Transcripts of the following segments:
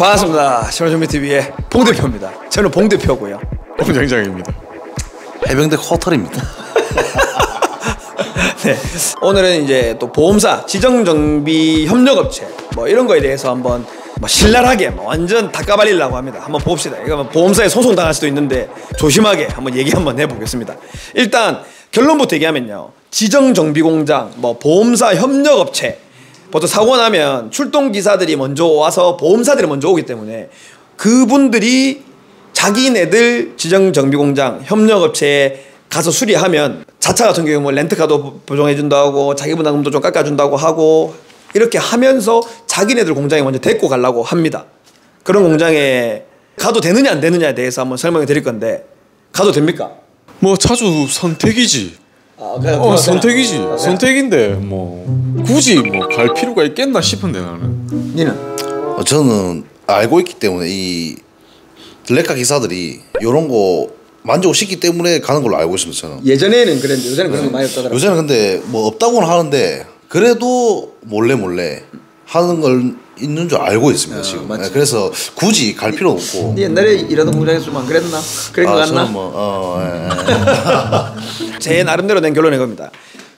반갑습니다. 신원준비TV의 봉대표입니다. 저는 봉대표고요. 봉장장입니다. 해병대 호텔입니다. 네, 오늘은 이제 또 보험사, 지정정비협력업체 뭐 이런 거에 대해서 한번 신랄하게 완전 닦아발리려고 합니다. 한번 봅시다. 이거 보험사에 소송 당할 수도 있는데 조심하게 한번 얘기 한번 해보겠습니다. 일단 결론부터 얘기하면요, 지정정비공장, 보험사 협력업체, 보통 사고 나면 출동기사들이 먼저 와서 보험사들이 먼저 오기 때문에 그분들이 자기네들 지정정비공장 협력업체에 가서 수리하면, 자차 같은 경우 뭐 렌트카도 보정해준다고 자기 부담금도 좀 깎아준다고 하고 이렇게 하면서 자기네들 공장에 먼저 데리고 가려고 합니다. 그런 공장에 가도 되느냐 안 되느냐에 대해서 한번 설명해 드릴 건데, 가도 됩니까? 뭐 자주 선택이지. 선택이지. 선택인데 뭐 굳이 뭐 갈 필요가 있겠나 싶은데 나는. 니는? 저는 알고 있기 때문에 이 렌카 기사들이 이런 거 만족을 시키기 때문에 가는 걸로 알고 있습니다. 저는. 예전에는 그랬는데 요새는 그런 거 많이 없다더라고요. 요새는 근데 뭐 없다고는 하는데 그래도 몰래 하는 걸 있는 줄 알고 있습니다. 지금. 네, 그래서 굳이 갈 필요 없고. 네 옛날에 일하던 공장에서 좀 안 그랬나? 그런 거 같나? 제 나름대로 낸 결론은 이겁니다.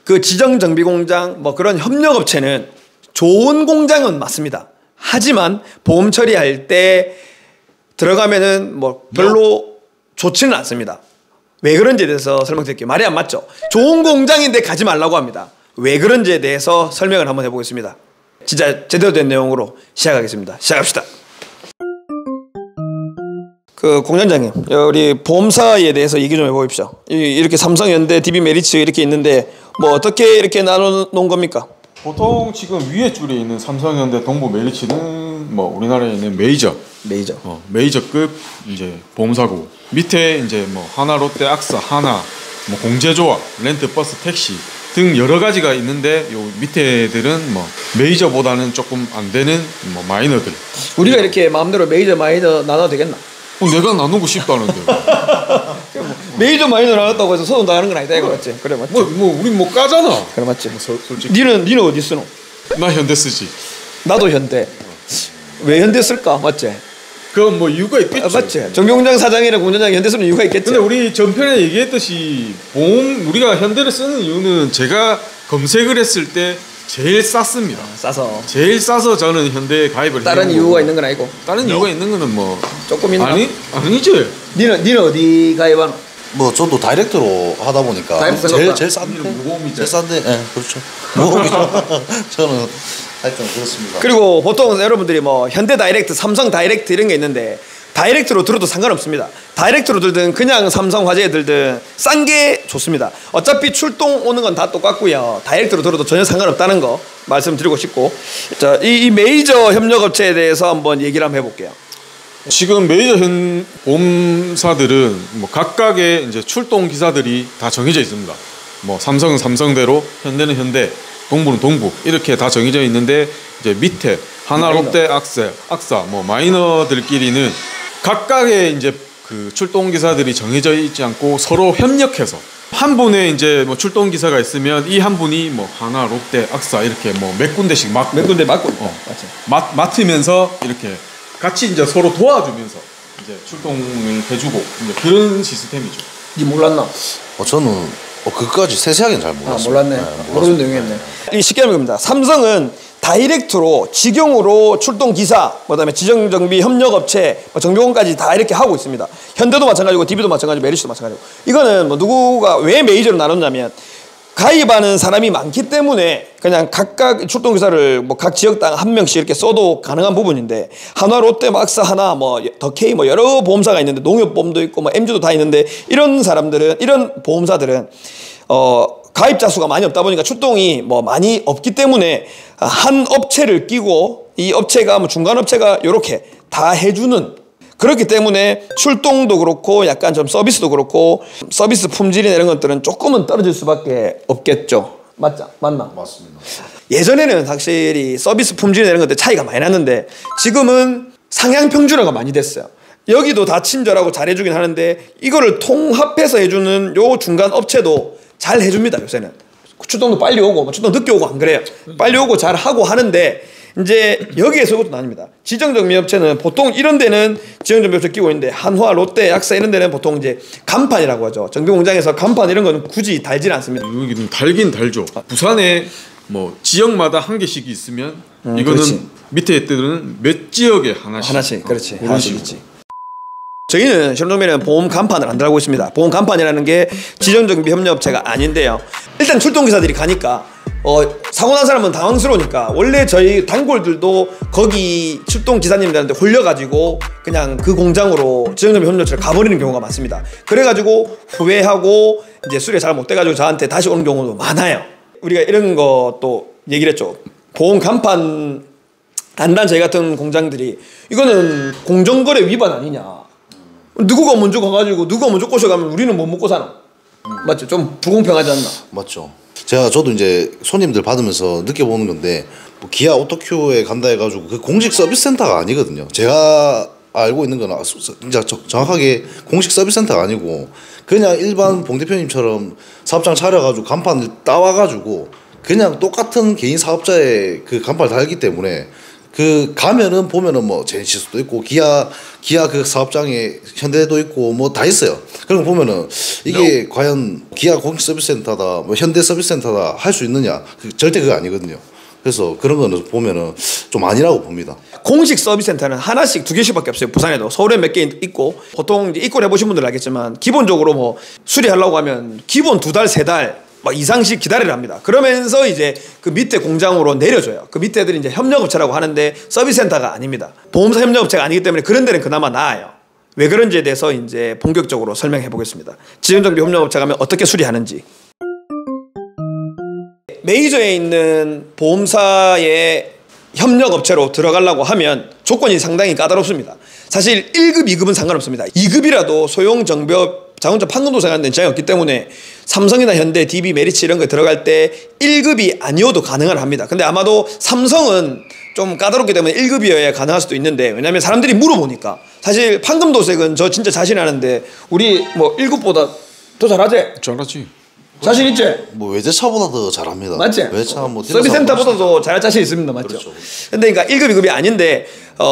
그 지정정비공장 그런 협력업체는 좋은 공장은 맞습니다. 하지만 보험 처리할 때 들어가면은 별로 좋지는 않습니다. 왜 그런지에 대해서 설명드릴게요. 말이 안 맞죠? 좋은 공장인데 가지 말라고 합니다. 왜 그런지에 대해서 설명을 한번 해보겠습니다. 진짜 제대로 된 내용으로 시작하겠습니다. 시작합시다. 그 공장장님, 우리 보험사에 대해서 얘기 좀 해보십시오. 이렇게 삼성, 현대, DB, 메리츠 이렇게 있는데 어떻게 이렇게 나눠놓은 겁니까? 보통 지금 위에 줄에 있는 삼성, 현대, 동부, 메리츠는 우리나라에 있는 메이저급 이제 보험사고, 밑에 이제 하나, 롯데, 악사, 하나, 공제조합, 렌트, 버스, 택시 등 여러 가지가 있는데, 요 밑에 애들은 메이저보다는 조금 안 되는 마이너들. 우리가 이렇게 마음대로 메이저, 마이너 나눠도 되겠나? 내가 나누고 싶다는데. 메이저, 마이너 나눴다고 해서 소송 당하는 건 아니다 이거 맞지? 그래 맞지? 우린 까잖아. 그래 맞지? 솔직히. 니는 어디 쓰노? 나 현대 쓰지. 나도 현대. 왜 현대 쓸까? 맞지? 그건 이유가 있겠지. 맞지? 정비공장 사장이랑 공장장이 현대 쓰는 이유가 있겠지. 근데 우리 전편에 얘기했듯이 우리가 현대를 쓰는 이유는 제가 검색을 했을 때 제일 쌌습니다. 싸서. 제일 싸서 저는 현대에 가입을. 다른 이유가 있는 건 아니고. 다른 이유가 있는 거는 조금 있나? 아니지. 니는 어디 가입하노? 저도 다이렉트로 하다 보니까 제일 싼데. 무거움이죠. 제일 싼데. 네, 그렇죠. 무거움이죠. 저는 하여튼 그렇습니다. 그리고 보통 여러분들이 현대 다이렉트, 삼성 다이렉트 이런 게 있는데, 다이렉트로 들어도 상관없습니다. 다이렉트로 들든 그냥 삼성 화재에 들든 싼 게 좋습니다. 어차피 출동 오는 건 다 똑같고요. 다이렉트로 들어도 전혀 상관없다는 거 말씀드리고 싶고, 자, 이 메이저 협력업체에 대해서 한번 얘기를 한번 해볼게요. 지금 메이저 보험사들은 각각의 이제 출동 기사들이 다 정해져 있습니다. 삼성은 삼성대로, 현대는 현대, 동부는 동부 이렇게 다 정해져 있는데, 이제 밑에 하나, 롯데, 악사 마이너들끼리는 각각의 이제 그 출동 기사들이 정해져 있지 않고 서로 협력해서 한 분의 이제 출동 기사가 있으면 이 한 분이 하나, 롯데, 악사 이렇게 몇 군데씩 몇 군데 맡고 맡으면서 이렇게 같이 이제 서로 도와주면서 이제 출동을 해주고 이제 그런 시스템이죠. 니 몰랐나? 저는 그까지 세세하게는 잘 몰랐어요. 몰랐네. 모르는 내용이었네. 쉽게 하면 겁니다. 삼성은 다이렉트로 직영으로 출동 기사, 그다음에 지정정비 협력업체, 정비공까지 다 이렇게 하고 있습니다. 현대도 마찬가지고, DB도 마찬가지고, 메리츠도 마찬가지고. 이거는 누구가 왜 메이저로 나눴냐면, 가입하는 사람이 많기 때문에 그냥 각각 출동 기사를 각 지역당 한 명씩 이렇게 써도 가능한 부분인데, 한화, 롯데, 악사, 하나, 더케이 여러 보험사가 있는데, 농협보험도 있고 MG도 다 있는데, 이런 보험사들은 가입자 수가 많이 없다 보니까 출동이 많이 없기 때문에 한 업체를 끼고, 이 업체가 중간 업체가 이렇게 다 해주는, 그렇기 때문에 출동도 그렇고 약간 좀 서비스도 그렇고 서비스 품질이나 이런 것들은 조금은 떨어질 수밖에 없겠죠. 맞나? 맞습니다. 예전에는 확실히 서비스 품질이나 이런 것들 차이가 많이 났는데, 지금은 상향 평준화가 많이 됐어요. 여기도 다 친절하고 잘해주긴 하는데, 이거를 통합해서 해주는 요 중간 업체도 잘 해줍니다. 요새는 출동도 빨리 오고, 출동 늦게 오고 안 그래요. 빨리 오고 잘 하고 하는데, 이제 여기에서 그것도 나뉩니다. 지정정비업체는 보통 이런 데는 지정정비업체 끼고 있는데 한화, 롯데, 약사 이런 데는 보통 이제 간판이라고 하죠. 정비공장에서 간판 이런 거는 굳이 달지는 않습니다. 여기는 달긴 달죠. 부산에 뭐 지역마다 한 개씩 있으면 이거는 그렇지. 밑에 애들은 몇 지역에 하나씩. 그렇지. 그런 하나씩 식으로. 있지. 저희는 실험정비는 보험 간판을 안 달고 있습니다. 보험 간판이라는 게 지정정비 협력업체가 아닌데요. 일단 출동기사들이 가니까 사고 난 사람은 당황스러우니까 원래 저희 단골들도 거기 출동기사님들한테 홀려가지고 그냥 그 공장으로 지정정비 협력업체를 가버리는 경우가 많습니다. 그래가지고 후회하고 이제 수리가 잘 못돼가지고 저한테 다시 오는 경우도 많아요. 우리가 이런 것도 얘기를 했죠. 보험 간판 안 단 저희 같은 공장들이 이거는 공정거래 위반 아니냐. 누구가 먼저 가가지고 누가 먼저 꼬셔가면 우리는 못 먹고 사나? 맞죠? 좀 불공평하지 않나? 맞죠. 저도 이제 손님들 받으면서 느껴보는 건데 뭐 기아 오토큐에 간다 해가지고 그 공식 서비스 센터가 아니거든요. 제가 알고 있는 건 진짜 정확하게 공식 서비스 센터가 아니고 그냥 일반 봉 대표님처럼 사업장 차려가지고 간판을 따와가지고 그냥 똑같은 개인 사업자의 그 간판을 달기 때문에 그 가면은 보면은 뭐 제네시스도 있고 기아 그 사업장에 현대도 있고 뭐 다 있어요. 그런 거 보면은 이게 과연 기아 공식 서비스 센터다 뭐 현대 서비스 센터다 할 수 있느냐? 절대 그거 아니거든요. 그래서 그런 거는 보면은 좀 아니라고 봅니다. 공식 서비스 센터는 하나씩 2개씩밖에 없어요. 부산에도 서울에 몇 개 있고 보통 이제 입고를 해보신 분들은 알겠지만 기본적으로 뭐 수리하려고 하면 기본 2달 3달 막 이상씩 기다리라 합니다. 그러면서 이제 그 밑에 공장으로 내려줘요. 그 밑에 애들이 이제 협력업체라고 하는데 서비스 센터가 아닙니다. 보험사 협력업체가 아니기 때문에 그런 데는 그나마 나아요. 왜 그런지에 대해서 이제 본격적으로 설명해 보겠습니다. 지정정비 협력업체 가면 어떻게 수리하는지. 메이저에 있는 보험사의 협력업체로 들어가려고 하면 조건이 상당히 까다롭습니다. 사실 1급, 2급은 상관없습니다. 2급이라도 소형정비업 자동차 판금도사가 하는 데는 제한이 없기 때문에 삼성이나 현대, DB, 메리츠 이런 거 들어갈 때 1급이 아니어도 가능을 합니다. 근데 아마도 삼성은 좀 까다롭기 때문에 1급이어야 가능할 수도 있는데 왜냐면 사람들이 물어보니까 사실 판금도색은 저 진짜 자신하는데 우리 뭐 1급보다 더 잘하지? 잘하지. 자신 있지? 뭐 외제차보다 더 잘합니다. 맞지? 외제차 뭐 서비스 센터보다도 잘할 자신 있습니다. 맞죠? 그렇죠. 근데 그러니까 1급, 2급이 아닌데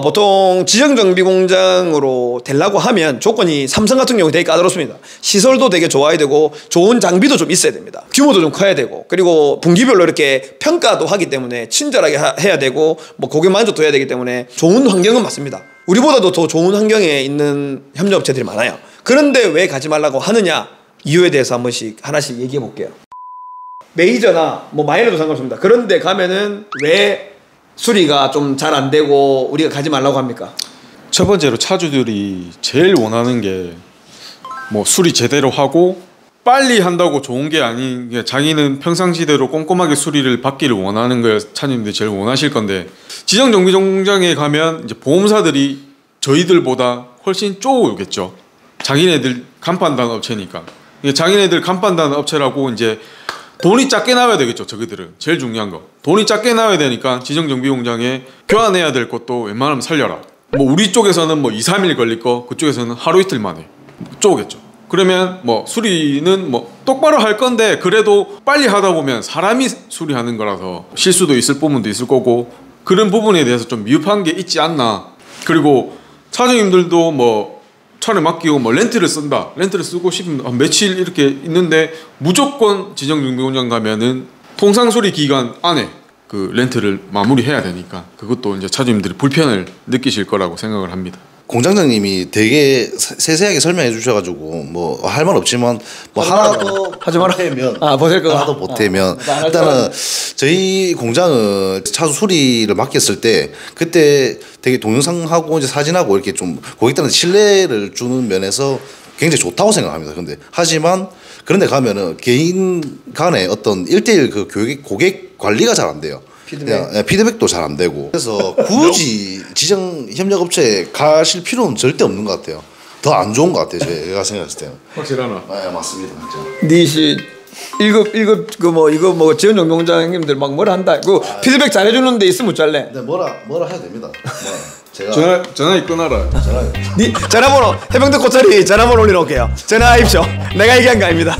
보통 지정정비 공장으로 되려고 하면 조건이 삼성 같은 경우 되게 까다롭습니다. 시설도 되게 좋아야 되고 좋은 장비도 좀 있어야 됩니다. 규모도 좀 커야 되고 그리고 분기별로 이렇게 평가도 하기 때문에 친절하게 해야 되고 뭐 고객 만족도 해야 되기 때문에 좋은 환경은 맞습니다. 우리보다도 더 좋은 환경에 있는 협력업체들이 많아요. 그런데 왜 가지 말라고 하느냐? 이유에 대해서 한 번씩 하나씩 얘기해 볼게요. 메이저나 뭐 마이너도 상관없습니다. 그런데 가면은 왜 수리가 좀 잘 안 되고 우리가 가지 말라고 합니까? 첫 번째로 차주들이 제일 원하는 게 뭐 수리 제대로 하고 빨리 한다고 좋은 게 아닌 게 자기는 평상시대로 꼼꼼하게 수리를 받기를 원하는 걸 차주님들이 제일 원하실 건데 지정정비 공장에 가면 이제 보험사들이 저희들보다 훨씬 쪼우겠죠. 자기네들 간판단 업체니까. 자기네들 간판단 업체라고 이제 돈이 작게 나와야 되겠죠. 저기들은 제일 중요한 거 돈이 작게 나와야 되니까 지정정비 공장에 교환해야 될 것도 웬만하면 살려라. 뭐 우리 쪽에서는 뭐 2, 3일 걸릴 거 그쪽에서는 하루 이틀 만에 쪼겠죠. 그러면 뭐 수리는 뭐 똑바로 할 건데 그래도 빨리 하다 보면 사람이 수리하는 거라서 실수도 있을 부분도 있을 거고 그런 부분에 대해서 좀 미흡한 게 있지 않나. 그리고 차주님들도 뭐 차를 맡기고 뭐 렌트를 쓴다. 렌트를 쓰고 싶으면 며칠 이렇게 있는데 무조건 지정정비 공장 가면은 통상 수리 기간 안에 그 렌트를 마무리해야 되니까 그것도 이제 차주님들이 불편을 느끼실 거라고 생각을 합니다. 공장장님이 되게 세세하게 설명해 주셔가지고 뭐 할 말 없지만 뭐 하나도 하지 마라. 보태면 보탤 거 하나도 보태면 일단은 저희 공장은 차주 수리를 맡겼을 때 그때 되게 동영상하고 이제 사진하고 이렇게 좀 고객들한테 신뢰를 주는 면에서 굉장히 좋다고 생각합니다. 근데 하지만 그런데 가면은 개인 간의 어떤 1대1 그 고객 관리가 잘 안 돼요. 피드백도 잘 안 되고 그래서 굳이 지정 협력업체에 가실 필요는 절대 없는 것 같아요. 더 안 좋은 것 같아요. 제가 생각했을 때는. 확실하나? 네, 맞습니다. 진짜. 니시 1급 그 뭐 이거 뭐 지원정비 공장 형님들 막 뭐라 한다. 그 피드백 잘해주는 데 있으면 어쩔래? 네, 뭐라 해야 됩니다. 네, 제가 전화 끊어라. 니 전화번호 해병대 고짜리 전화번호 올려놓을게요. 전화하십시오. 내가 얘기한 거 아닙니다.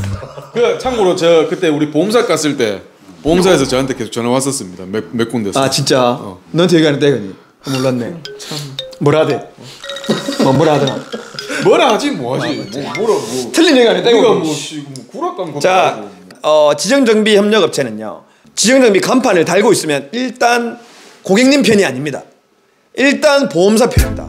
그 참고로 저 그때 우리 보험사 갔을 때 보험사에서 저한테 계속 전화 왔었습니다. 몇 군데서. 아 진짜? 너한테 얘기하는 때가니? 몰랐네. 참 뭐라 하대? 뭐라 하더라? 뭐라 하지 뭐하지? 뭐라고? 틀린 얘기 안 했다 이거. 뭐 구락감. 자, 지정정비 협력업체는요. 지정정비 간판을 달고 있으면 일단 고객님 편이 아닙니다. 일단 보험사 편입니다.